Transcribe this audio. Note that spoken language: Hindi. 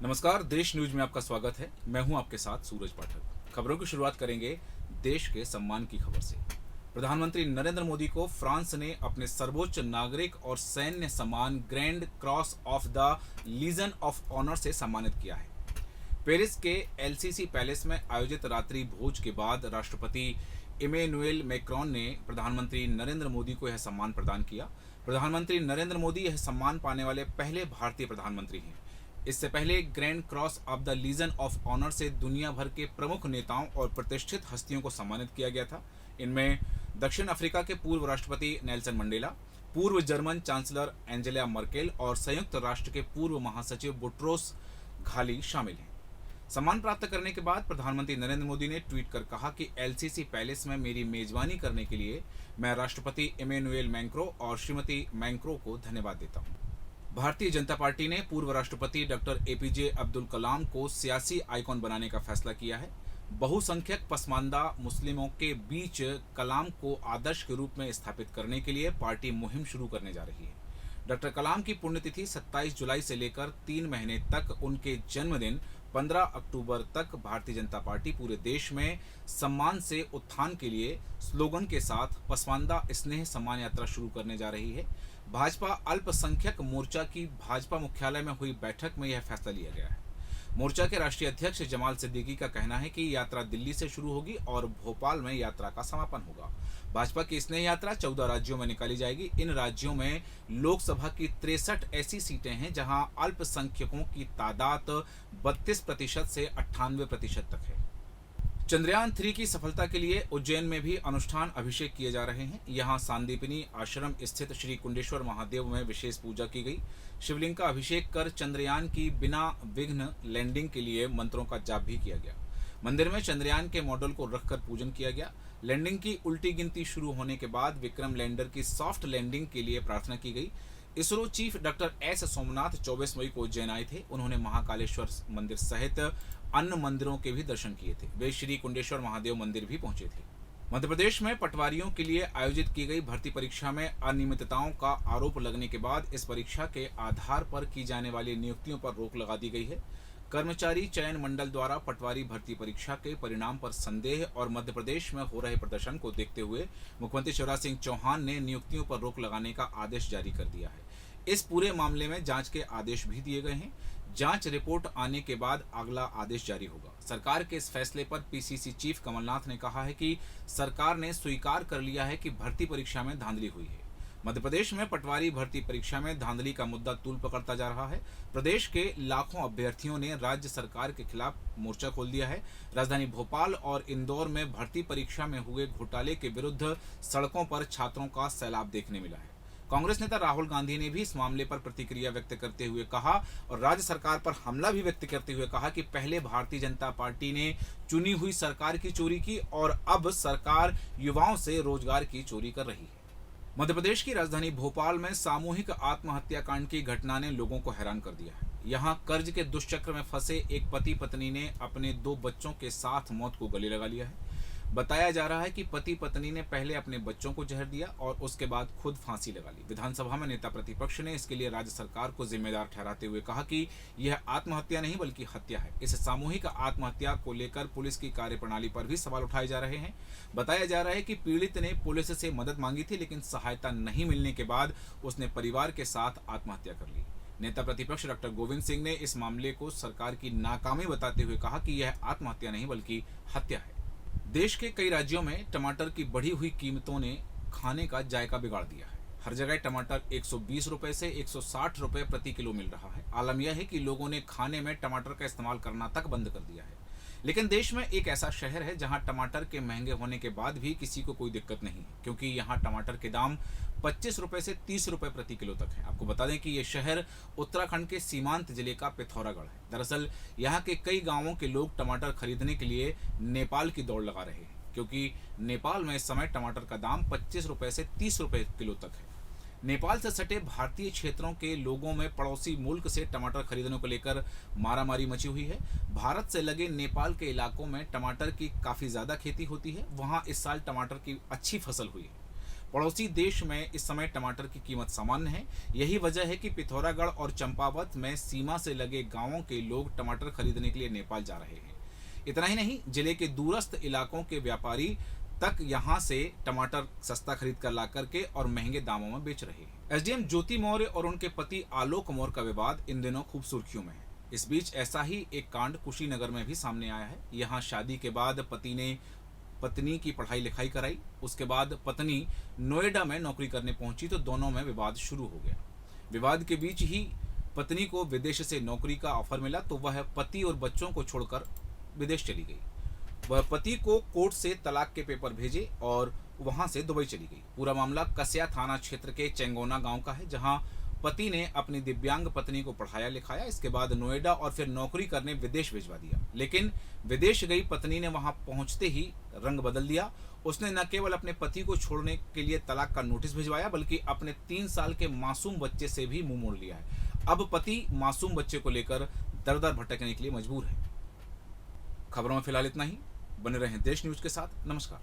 नमस्कार, देश न्यूज में आपका स्वागत है। मैं हूं आपके साथ सूरज पाठक। खबरों की शुरुआत करेंगे देश के सम्मान की खबर से। प्रधानमंत्री नरेंद्र मोदी को फ्रांस ने अपने सर्वोच्च नागरिक और सैन्य सम्मान grand cross of the legion of honour से सम्मानित किया है। पेरिस के एलसीसी पैलेस में आयोजित रात्रि भोज के बाद राष्ट्रपति इमैनुएल मैक्रोन ने प्रधानमंत्री नरेंद्र मोदी को यह सम्मान प्रदान किया। प्रधानमंत्री नरेंद्र मोदी यह सम्मान पाने वाले पहले भारतीय प्रधानमंत्री हैं। इससे पहले grand cross of the legion of honour से दुनिया भर के प्रमुख नेताओं और प्रतिष्ठित हस्तियों को सम्मानित किया गया था। इनमें दक्षिण अफ्रीका के पूर्व राष्ट्रपति नेल्सन मंडेला, पूर्व जर्मन चांसलर एंजेला मर्केल और संयुक्त राष्ट्र के पूर्व महासचिव बुट्रोस घाली शामिल हैं। सम्मान प्राप्त करने के बाद प्रधानमंत्री नरेंद्र मोदी ने ट्वीट कर कहा कि एलसीसी पैलेस में मेरी मेजबानी करने के लिए मैं राष्ट्रपति इमैनुएल मैक्रों और श्रीमती मैक्रों को धन्यवाद देता हूं। भारतीय जनता पार्टी ने पूर्व राष्ट्रपति डॉक्टर एपीजे अब्दुल कलाम को सियासी आइकॉन बनाने का फैसला किया है। बहुसंख्यक पसमानदा मुस्लिमों के बीच कलाम को आदर्श के रूप में स्थापित करने के लिए पार्टी मुहिम शुरू करने जा रही है। डॉक्टर कलाम की पुण्यतिथि 27 जुलाई से लेकर 3 महीने तक उनके जन्मदिन 15 अक्टूबर तक भारतीय जनता पार्टी पूरे देश में सम्मान से उत्थान के लिए स्लोगन के साथ पसमानदा स्नेह सम्मान यात्रा शुरू करने जा रही है। भाजपा अल्पसंख्यक मोर्चा की भाजपा मुख्यालय में हुई बैठक में यह फैसला लिया गया है। मोर्चा के राष्ट्रीय अध्यक्ष जमाल सिद्दीकी का कहना है कि यात्रा दिल्ली से शुरू होगी और भोपाल में यात्रा का समापन होगा। भाजपा की स्नेह यात्रा 14 राज्यों में निकाली जाएगी। इन राज्यों में लोकसभा की 63 ऐसी सीटें हैं जहां अल्पसंख्यकों की तादाद 32% से 98% तक है। चंद्रयान 3 की सफलता के लिए उज्जैन में भी अनुष्ठान अभिषेक किए जा रहे हैं। यहां सांदीपनी आश्रम स्थित श्री कुंडेश्वर महादेव में विशेष पूजा की गई। शिवलिंग का अभिषेक कर चंद्रयान की बिना विघ्न लैंडिंग के लिए मंत्रों का जाप भी किया गया। मंदिर में चंद्रयान के मॉडल को रखकर पूजन किया गया। लैंडिंग की उल्टी गिनती शुरू होने के बाद विक्रम लैंडर की सॉफ्ट लैंडिंग के लिए प्रार्थना की गई। ISRO chief doctor S Somnath 24 मई को उज्जैन आए थे। उन्होंने महाकालेश्वर मंदिर सहित अन्य मंदिरों के भी दर्शन किए थे। वे श्री कुंडेश्वर महादेव मंदिर भी पहुंचे थे। मध्य प्रदेश में पटवारियों के लिए आयोजित की गई भर्ती परीक्षा में अनियमितताओं का आरोप लगने के बाद इस परीक्षा के आधार पर की जाने वाली नियुक्तियों पर रोक लगा दी गई है। कर्मचारी चयन मंडल द्वारा पटवारी भर्ती परीक्षा के परिणाम पर संदेह और मध्य प्रदेश में हो रहे प्रदर्शन को देखते हुए मुख्यमंत्री शिवराज सिंह चौहान ने नियुक्तियों पर रोक लगाने का आदेश जारी कर दिया है। इस पूरे मामले में जांच के आदेश भी दिए गए हैं। जांच रिपोर्ट आने के बाद अगला आदेश जारी होगा। सरकार के इस फैसले पर पीसीसी चीफ कमलनाथ ने कहा है कि सरकार ने स्वीकार कर लिया है कि भर्ती परीक्षा में धांधली हुई है। मध्य प्रदेश में पटवारी भर्ती परीक्षा में धांधली का मुद्दा तूल पकड़ता जा रहा है। प्रदेश के लाखों अभ्यर्थियों ने राज्य सरकार के खिलाफ मोर्चा खोल दिया है। राजधानी भोपाल और इंदौर में भर्ती परीक्षा में हुए घोटाले के विरुद्ध सड़कों पर छात्रों का सैलाब देखने मिला है। कांग्रेस नेता राहुल गांधी ने भी इस मामले पर प्रतिक्रिया व्यक्त करते हुए कहा और राज्य सरकार पर हमला भी व्यक्त करते हुए कहा कि पहले भारतीय जनता पार्टी ने चुनी हुई सरकार की चोरी की और अब सरकार युवाओं से रोजगार की चोरी कर रही है। मध्य प्रदेश की राजधानी भोपाल में सामूहिक आत्महत्या कांड की घटना ने लोगों को हैरान कर दिया है। यहाँ कर्ज के दुष्चक्र में फंसे एक पति पत्नी ने अपने 2 बच्चों के साथ मौत को गले लगा लिया है। बताया जा रहा है कि पति पत्नी ने पहले अपने बच्चों को जहर दिया और उसके बाद खुद फांसी लगा ली। विधानसभा में नेता प्रतिपक्ष ने इसके लिए राज्य सरकार को जिम्मेदार ठहराते हुए कहा कि यह आत्महत्या नहीं बल्कि हत्या है। इस सामूहिक आत्महत्या को लेकर पुलिस की कार्यप्रणाली पर भी सवाल उठाए जा रहे हैं। बताया जा रहा है कि पीड़ित ने पुलिस से मदद मांगी थी, लेकिन सहायता नहीं मिलने के बाद उसने परिवार के साथ आत्महत्या कर ली। नेता प्रतिपक्ष डॉक्टर गोविंद सिंह ने इस मामले को सरकार की नाकामी बताते हुए कहा कि यह आत्महत्या नहीं बल्कि हत्या है। देश के कई राज्यों में टमाटर की बढ़ी हुई कीमतों ने खाने का जायका बिगाड़ दिया है। हर जगह टमाटर 120 रुपए से 160 रुपए प्रति किलो मिल रहा है। आलम यह है कि लोगों ने खाने में टमाटर का इस्तेमाल करना तक बंद कर दिया है। लेकिन देश में एक ऐसा शहर है जहां टमाटर के महंगे होने के बाद भी किसी को कोई दिक्कत नहीं है, क्योंकि यहां टमाटर के दाम 25 रुपए से 30 रुपए प्रति किलो तक है। आपको बता दें कि यह शहर उत्तराखंड के सीमांत जिले का पिथौरागढ़ है। दरअसल यहाँ के कई गांवों के लोग टमाटर खरीदने के लिए नेपाल की दौड़ लगा रहे हैं, क्योंकि नेपाल में इस समय टमाटर का दाम 25 रुपए से 30 रुपए किलो तक है। नेपाल से सटे भारतीय क्षेत्रों के लोगों में पड़ोसी मुल्क से टमाटर खरीदने को लेकर मारामारी मची हुई है। भारत से लगे नेपाल के इलाकों में टमाटर की काफ़ी ज़्यादा खेती होती है। वहाँ इस साल टमाटर की अच्छी फसल हुई है। पड़ोसी देश में इस समय टमाटर की कीमत सामान्य है। यही वजह है कि पिथौरागढ़ और चंपावत में सीमा से लगे गांवों के लोग टमाटर खरीदने के लिए नेपाल जा रहे हैं। इतना ही नहीं, जिले के दूरस्थ इलाकों के व्यापारी तक यहां से टमाटर सस्ता खरीद कर ला करके और महंगे दामों में बेच रहे हैं। एसडीएम ज्योति मौर्य और उनके पति आलोक मौर्य का विवाद इन दिनों खूब सुर्खियों में है। इस बीच ऐसा ही एक कांड कुशीनगर में भी सामने आया है। यहाँ शादी के बाद पति ने पत्नी की पढ़ाई लिखाई कराई, उसके बाद पत्नी नोएडा में नौकरी करने पहुंची तो दोनों में विवाद शुरू हो गया। विवाद के बीच ही पत्नी को विदेश से नौकरी का ऑफर मिला तो वह पति और बच्चों को छोड़कर विदेश चली गई। वह पति को कोर्ट से तलाक के पेपर भेजे और वहां से दुबई चली गई। पूरा मामला कस्या थाना क्षेत्र के चेंगोना गांव का है, जहां पति ने अपनी दिव्यांग पत्नी को पढ़ाया लिखाया, इसके बाद नोएडा और फिर नौकरी करने विदेश भिजवा दिया। लेकिन विदेश गई पत्नी ने वहां पहुंचते ही रंग बदल दिया। उसने न केवल अपने पति को छोड़ने के लिए तलाक का नोटिस भिजवाया, बल्कि अपने 3 साल के मासूम बच्चे से भी मुंह मोड़ लिया है। अब पति मासूम बच्चे को लेकर दर दर भटकने के लिए मजबूर है। खबरों में फिलहाल इतना ही। बने रहें देश न्यूज के साथ। नमस्कार।